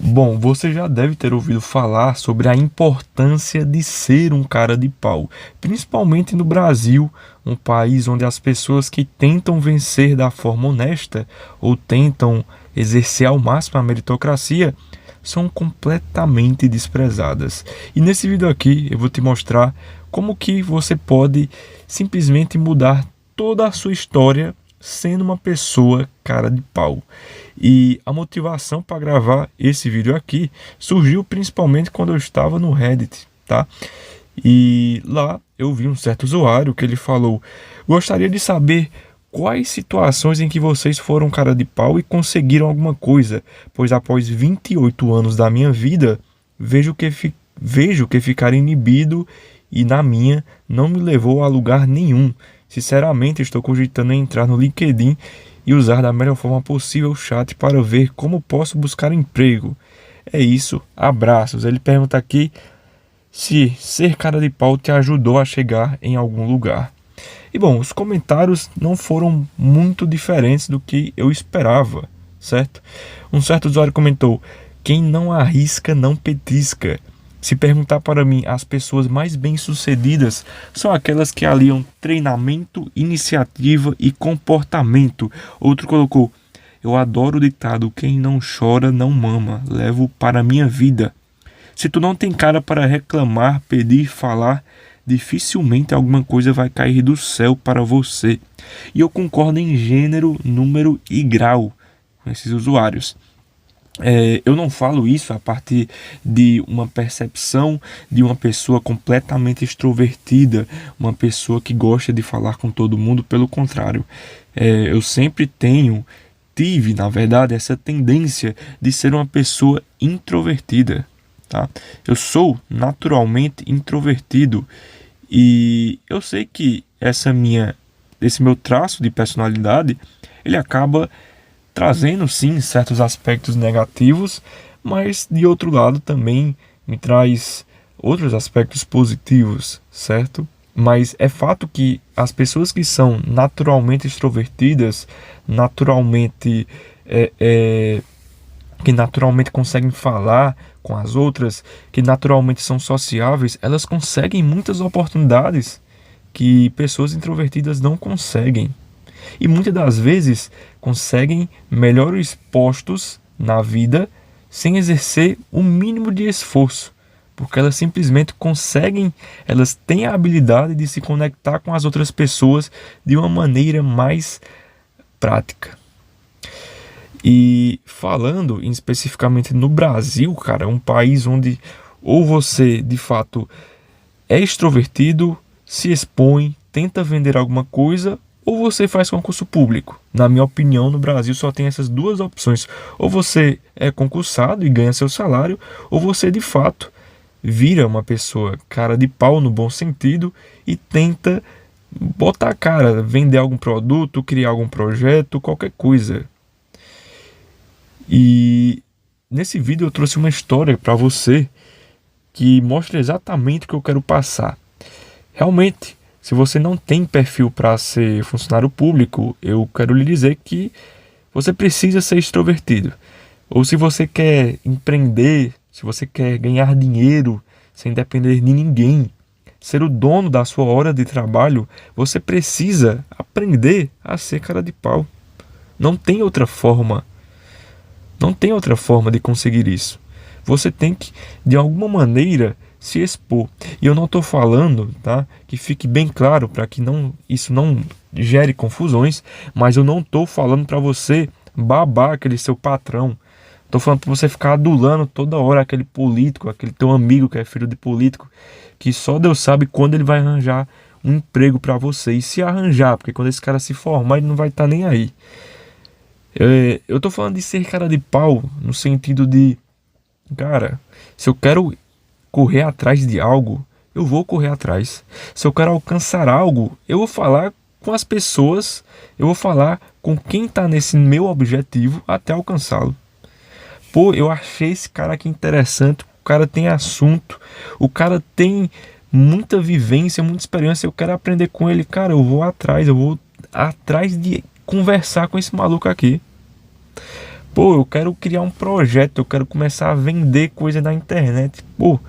Bom, você já deve ter ouvido falar sobre a importância de ser um cara de pau, principalmente no Brasil, um país onde as pessoas que tentam vencer da forma honesta ou tentam exercer ao máximo a meritocracia são completamente desprezadas. E nesse vídeo aqui eu vou te mostrar como que você pode simplesmente mudar toda a sua história sendo uma pessoa cara de pau. E a motivação para gravar esse vídeo aqui surgiu principalmente quando eu estava no Reddit, tá? E lá eu vi um certo usuário que ele falou: gostaria de saber quais situações em que vocês foram cara de pau e conseguiram alguma coisa, pois após 28 anos da minha vida, vejo que ficar inibido e na minha não me levou a lugar nenhum. Sinceramente, estou cogitando em entrar no LinkedIn e usar da melhor forma possível o chat para ver como posso buscar emprego. É isso, abraços. Ele pergunta aqui se ser cara de pau te ajudou a chegar em algum lugar. E bom, os comentários não foram muito diferentes do que eu esperava, certo? Um certo usuário comentou: quem não arrisca não petisca. Se perguntar para mim, as pessoas mais bem-sucedidas são aquelas que aliam treinamento, iniciativa e comportamento. Outro colocou: eu adoro o ditado, quem não chora não mama, levo para a minha vida. Se tu não tem cara para reclamar, pedir, falar, dificilmente alguma coisa vai cair do céu para você. E eu concordo em gênero, número e grau com esses usuários. Eu não falo isso a partir de uma percepção de uma pessoa completamente extrovertida, uma pessoa que gosta de falar com todo mundo. Pelo contrário, eu sempre tive, na verdade, essa tendência de ser uma pessoa introvertida, tá? Eu sou naturalmente introvertido e eu sei que esse meu traço de personalidade, ele acaba trazendo sim certos aspectos negativos, mas de outro lado também me traz outros aspectos positivos, certo? Mas é fato que as pessoas que são naturalmente extrovertidas, naturalmente que naturalmente conseguem falar com as outras, que naturalmente são sociáveis, elas conseguem muitas oportunidades que pessoas introvertidas não conseguem. E muitas das vezes conseguem melhores postos na vida sem exercer o mínimo de esforço, porque elas simplesmente conseguem, elas têm a habilidade de se conectar com as outras pessoas de uma maneira mais prática. E falando especificamente no Brasil, cara, um país onde ou você de fato é extrovertido, se expõe, tenta vender alguma coisa, ou você faz concurso público. Na minha opinião, no Brasil só tem essas duas opções: ou você é concursado e ganha seu salário, ou você de fato vira uma pessoa cara de pau no bom sentido e tenta botar a cara, vender algum produto, criar algum projeto, qualquer coisa. E nesse vídeo eu trouxe uma história para você que mostra exatamente o que eu quero passar. Realmente, se você não tem perfil para ser funcionário público, eu quero lhe dizer que você precisa ser extrovertido. Ou se você quer empreender, se você quer ganhar dinheiro sem depender de ninguém, ser o dono da sua hora de trabalho, você precisa aprender a ser cara de pau. Não tem outra forma. Não tem outra forma de conseguir isso. Você tem que, de alguma maneira, se expor. E eu não estou falando, tá? Que fique bem claro para que isso não gere confusões, mas eu não estou falando para você babar aquele seu patrão. Estou falando para você ficar adulando toda hora aquele político, aquele teu amigo que é filho de político, que só Deus sabe quando ele vai arranjar um emprego para você. E se arranjar, porque quando esse cara se formar, ele não vai estar nem aí. Eu tô falando de ser cara de pau no sentido de, cara, se eu quero correr atrás de algo, eu vou correr atrás. Se eu quero alcançar algo, eu vou falar com as pessoas, eu vou falar com quem tá nesse meu objetivo até alcançá-lo. Pô, eu achei esse cara aqui interessante, o cara tem assunto, o cara tem muita vivência, muita experiência, eu quero aprender com ele, cara, eu vou atrás de conversar com esse maluco aqui. Pô, eu quero criar um projeto, eu quero começar a vender coisa na internet. Pô,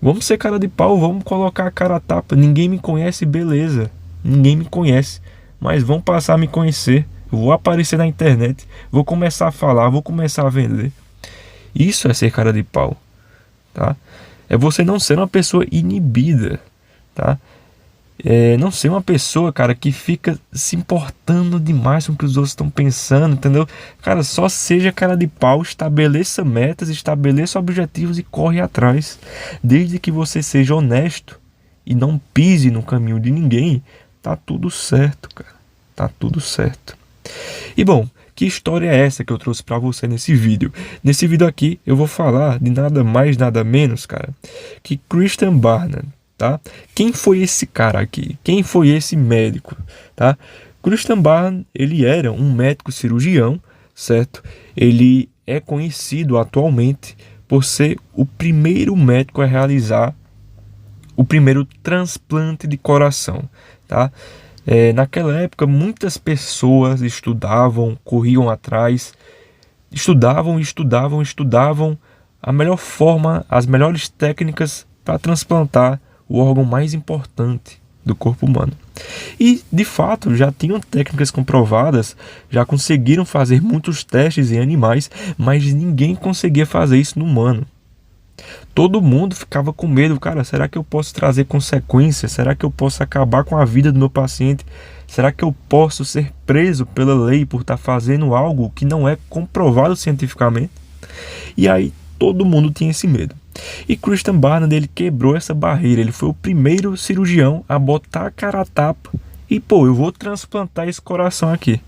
vamos ser cara de pau, vamos colocar a cara a tapa. Ninguém me conhece, beleza. Ninguém me conhece, mas vão passar a me conhecer. Eu vou aparecer na internet, vou começar a falar, vou começar a vender. Isso é ser cara de pau, tá? É você não ser uma pessoa inibida, tá? É não ser uma pessoa, cara, que fica se importando demais com o que os outros estão pensando, entendeu? Cara, só seja cara de pau, estabeleça metas, estabeleça objetivos e corre atrás. Desde que você seja honesto e não pise no caminho de ninguém, tá tudo certo, cara. Tá tudo certo. E bom, que história é essa que eu trouxe pra você nesse vídeo? Nesse vídeo aqui eu vou falar de nada mais, nada menos, cara, que Christian Barnard, tá? Quem foi esse cara aqui? Quem foi esse médico, tá? Christian Barnard, ele era um médico cirurgião, certo? Ele é conhecido atualmente por ser o primeiro médico a realizar o primeiro transplante de coração, tá? Naquela época, muitas pessoas estudavam, corriam atrás, estudavam a melhor forma, as melhores técnicas para transplantar o órgão mais importante do corpo humano. E, de fato, já tinham técnicas comprovadas, já conseguiram fazer muitos testes em animais, mas ninguém conseguia fazer isso no humano. Todo mundo ficava com medo, cara, será que eu posso trazer consequências? Será que eu posso acabar com a vida do meu paciente? Será que eu posso ser preso pela lei por estar fazendo algo que não é comprovado cientificamente? E aí todo mundo tinha esse medo. E Christian Barnard, ele quebrou essa barreira, ele foi o primeiro cirurgião a botar a cara a tapa e, pô, eu vou transplantar esse coração aqui.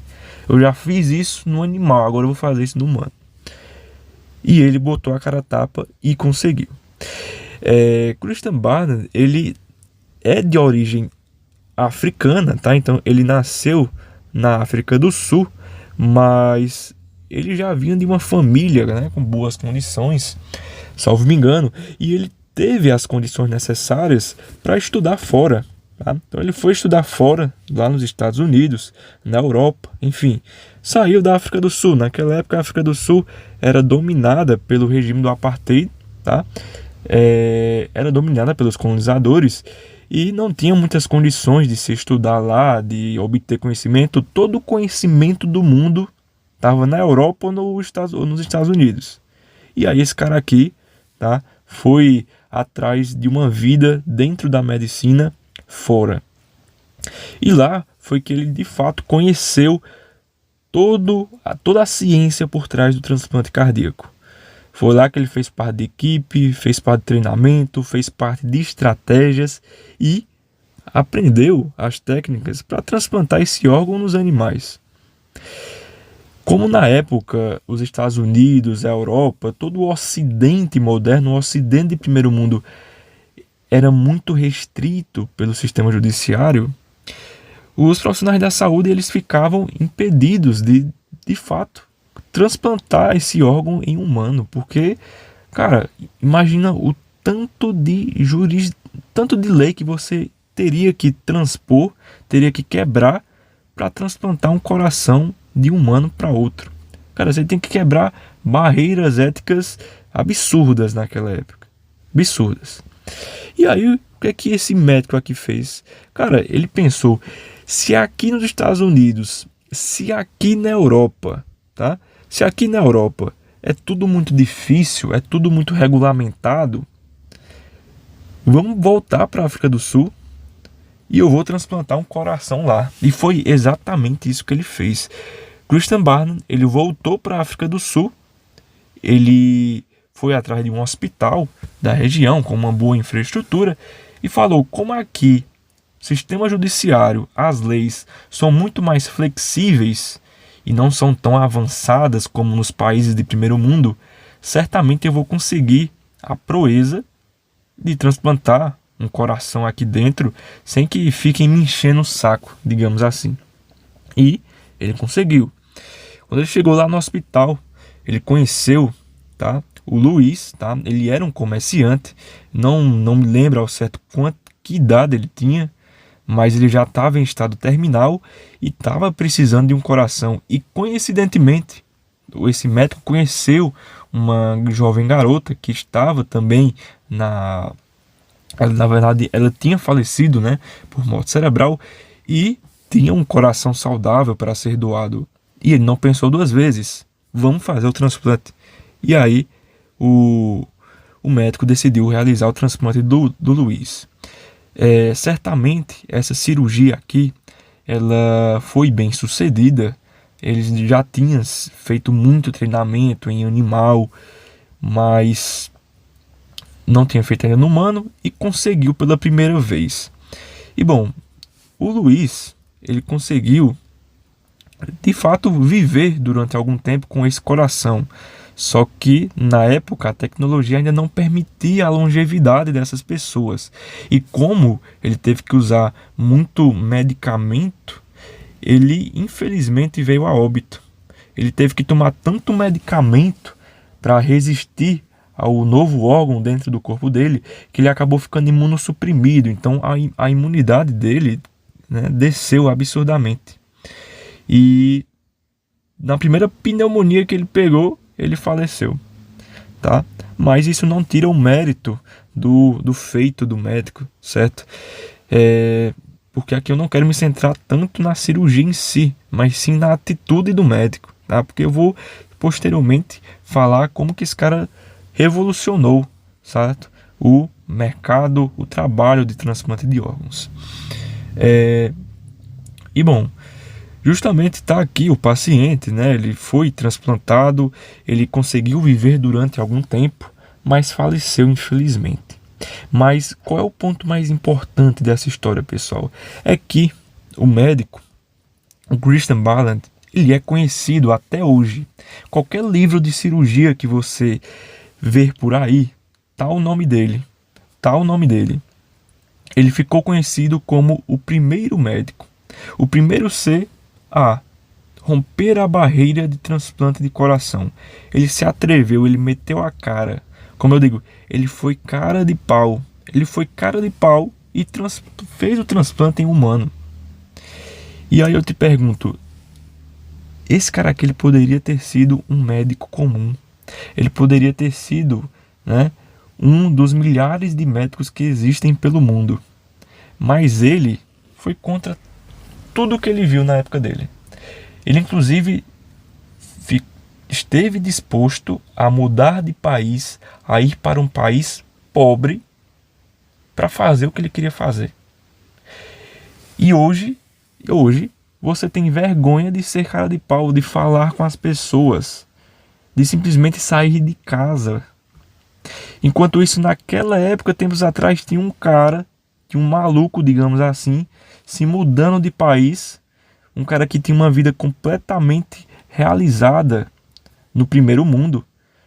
Eu já fiz isso no animal, agora eu vou fazer isso no humano. E ele botou a cara a tapa e conseguiu. Christian Barnard, ele é de origem africana, tá? Então ele nasceu na África do Sul, mas ele já vinha de uma família, né, com boas condições, salvo me engano, e ele teve as condições necessárias para estudar fora. Tá? Então ele foi estudar fora, lá nos Estados Unidos, na Europa, enfim, saiu da África do Sul. Naquela época a África do Sul era dominada pelo regime do apartheid, tá? Era dominada pelos colonizadores e não tinha muitas condições de se estudar lá, de obter conhecimento. Todo o conhecimento do mundo estava na Europa ou nos Estados Unidos. E aí esse cara aqui, tá, foi atrás de uma vida dentro da medicina fora. E lá foi que ele de fato conheceu toda a ciência por trás do transplante cardíaco. Foi lá que ele fez parte de equipe, fez parte de treinamento, fez parte de estratégias e aprendeu as técnicas para transplantar esse órgão nos animais. Como na época os Estados Unidos, a Europa, todo o Ocidente moderno, o Ocidente de primeiro mundo, era muito restrito pelo sistema judiciário, os profissionais da saúde eles ficavam impedidos de fato, transplantar esse órgão em humano, porque, cara, imagina o tanto de lei que você teria que transpor, teria que quebrar para transplantar um coração de um humano para outro. Cara, você tem que quebrar barreiras éticas absurdas naquela época. Absurdas. E aí, o que é que esse médico aqui fez? Cara, ele pensou, se aqui nos Estados Unidos, se aqui na Europa, tá? Se aqui na Europa é tudo muito difícil, é tudo muito regulamentado, vamos voltar para a África do Sul e eu vou transplantar um coração lá. E foi exatamente isso que ele fez. Christian Barnard, ele voltou para a África do Sul, ele foi atrás de um hospital da região com uma boa infraestrutura e falou, como aqui o sistema judiciário, as leis são muito mais flexíveis e não são tão avançadas como nos países de primeiro mundo, certamente eu vou conseguir a proeza de transplantar um coração aqui dentro sem que fiquem me enchendo o saco, digamos assim. E ele conseguiu. Quando ele chegou lá no hospital, ele conheceu, tá, o Luiz, tá? Ele era um comerciante, não me lembro ao certo que idade ele tinha, mas ele já estava em estado terminal e estava precisando de um coração. E coincidentemente, esse médico conheceu uma jovem garota que estava também na verdade, ela tinha falecido, né, por morte cerebral e tinha um coração saudável para ser doado. E ele não pensou duas vezes. Vamos fazer o transplante. E aí, o médico decidiu realizar o transplante do Luiz. Certamente, essa cirurgia aqui, ela foi bem sucedida. Eles já tinham feito muito treinamento em animal, mas não tinha feito ainda no humano e conseguiu pela primeira vez. E bom, o Luiz, ele conseguiu de fato viver durante algum tempo com esse coração. Só que na época a tecnologia ainda não permitia a longevidade dessas pessoas. E como ele teve que usar muito medicamento, ele infelizmente veio a óbito. Ele teve que tomar tanto medicamento para resistir ao novo órgão dentro do corpo dele, que ele acabou ficando imunossuprimido. Então a imunidade dele, né, desceu absurdamente. E na primeira pneumonia que ele pegou, ele faleceu, tá? Mas isso não tira o mérito do feito do médico, certo? Porque aqui eu não quero me centrar tanto na cirurgia em si, mas sim na atitude do médico, tá? Porque eu vou posteriormente falar como que esse cara revolucionou, certo? O mercado, o trabalho de transplante de órgãos. E bom, justamente está aqui o paciente, né? Ele foi transplantado, ele conseguiu viver durante algum tempo, mas faleceu infelizmente. Mas qual é o ponto mais importante dessa história, pessoal? É que o médico, o Christian Ballant, ele é conhecido até hoje. Qualquer livro de cirurgia que você ver por aí, tá o nome dele. Tá o nome dele. Ele ficou conhecido como o primeiro médico. O primeiro ser a romper a barreira de transplante de coração. Ele se atreveu, ele meteu a cara. Como eu digo, ele foi cara de pau. Ele foi cara de pau e fez o transplante em humano. E aí eu te pergunto, esse cara aqui ele poderia ter sido um médico comum. Ele poderia ter sido, né, um dos milhares de médicos que existem pelo mundo. Mas ele foi contra tudo que ele viu na época dele. Ele, inclusive, esteve disposto a mudar de país, a ir para um país pobre para fazer o que ele queria fazer. E hoje, você tem vergonha de ser cara de pau, de falar com as pessoas, de simplesmente sair de casa. Enquanto isso, naquela época, tempos atrás, tinha um cara, tinha um maluco, digamos assim, se mudando de país, um cara que tinha uma vida completamente realizada no primeiro mundo,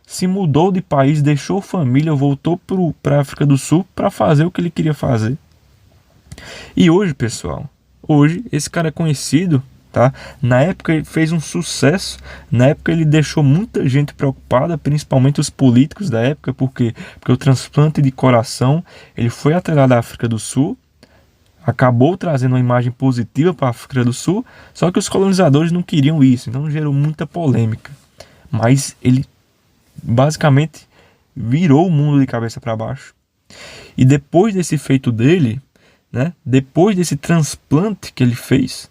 se mudou de país, deixou família, voltou para a África do Sul para fazer o que ele queria fazer. E hoje, pessoal, esse cara é conhecido, tá? Na época ele fez um sucesso, na época ele deixou muita gente preocupada, principalmente os políticos da época, porque o transplante de coração, ele foi atrelado à África do Sul, acabou trazendo uma imagem positiva para a África do Sul, só que os colonizadores não queriam isso, então gerou muita polêmica. Mas ele basicamente virou o mundo de cabeça para baixo. E depois desse feito dele, né, depois desse transplante que ele fez,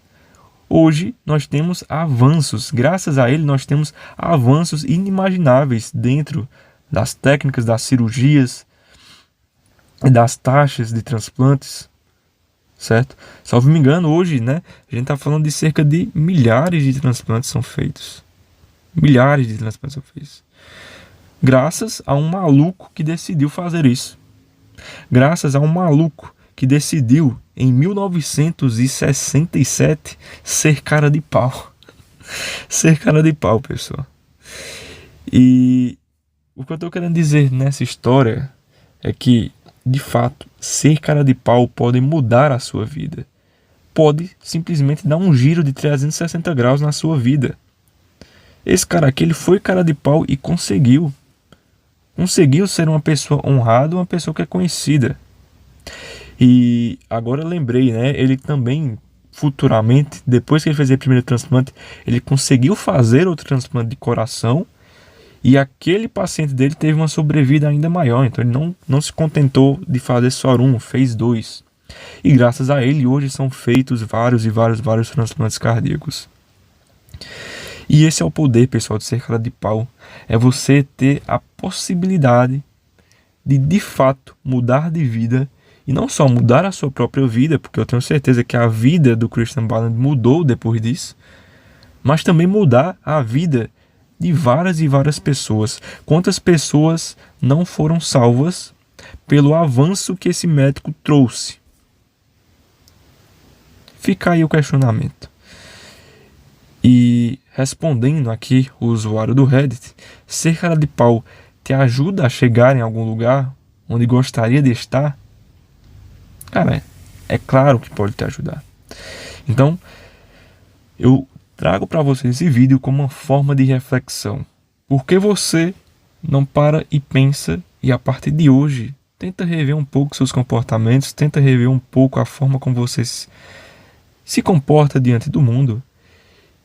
hoje nós temos avanços, graças a ele nós temos avanços inimagináveis dentro das técnicas, das cirurgias, das taxas de transplantes, certo? Salvo me engano, hoje, né, a gente está falando de cerca de milhares de transplantes são feitos. Milhares de transplantes são feitos. Graças a um maluco que decidiu fazer isso. Graças a um maluco que decidiu, em 1967, ser cara de pau. Ser cara de pau, pessoal. E o que eu estou querendo dizer nessa história é que, de fato, ser cara de pau pode mudar a sua vida. Pode simplesmente dar um giro de 360 graus na sua vida. Esse cara aqui, ele foi cara de pau e conseguiu. Conseguiu ser uma pessoa honrada, uma pessoa que é conhecida. E agora eu lembrei, né? Ele também futuramente, depois que ele fez o primeiro transplante, ele conseguiu fazer outro transplante de coração e aquele paciente dele teve uma sobrevida ainda maior. Então ele não se contentou de fazer só um, fez 2. E graças a ele hoje são feitos vários transplantes cardíacos. E esse é o poder, pessoal, de ser cara de pau. É você ter a possibilidade de fato mudar de vida. E não só mudar a sua própria vida, porque eu tenho certeza que a vida do Christian Ballard mudou depois disso, mas também mudar a vida de várias pessoas. Quantas pessoas não foram salvas pelo avanço que esse médico trouxe? Fica aí o questionamento. E respondendo aqui o usuário do Reddit, ser cara de pau te ajuda a chegar em algum lugar onde gostaria de estar? Cara, é claro que pode te ajudar. Então, eu trago para vocês esse vídeo como uma forma de reflexão. Por que você não para e pensa e a partir de hoje tenta rever um pouco seus comportamentos, tenta rever um pouco a forma como você se comporta diante do mundo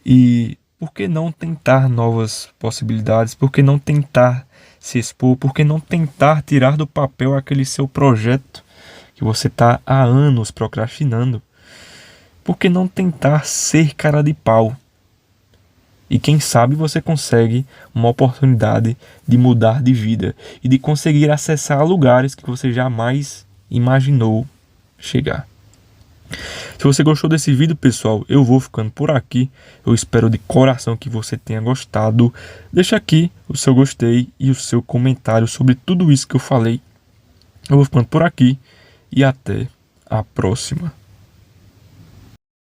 e por que não tentar novas possibilidades? Por que não tentar se expor? Por que não tentar tirar do papel aquele seu projeto que você está há anos procrastinando? Por que não tentar ser cara de pau? E quem sabe você consegue uma oportunidade de mudar de vida e de conseguir acessar lugares que você jamais imaginou chegar. Se você gostou desse vídeo, pessoal, eu vou ficando por aqui. Eu espero de coração que você tenha gostado. Deixa aqui o seu gostei e o seu comentário sobre tudo isso que eu falei. Eu vou ficando por aqui e até a próxima.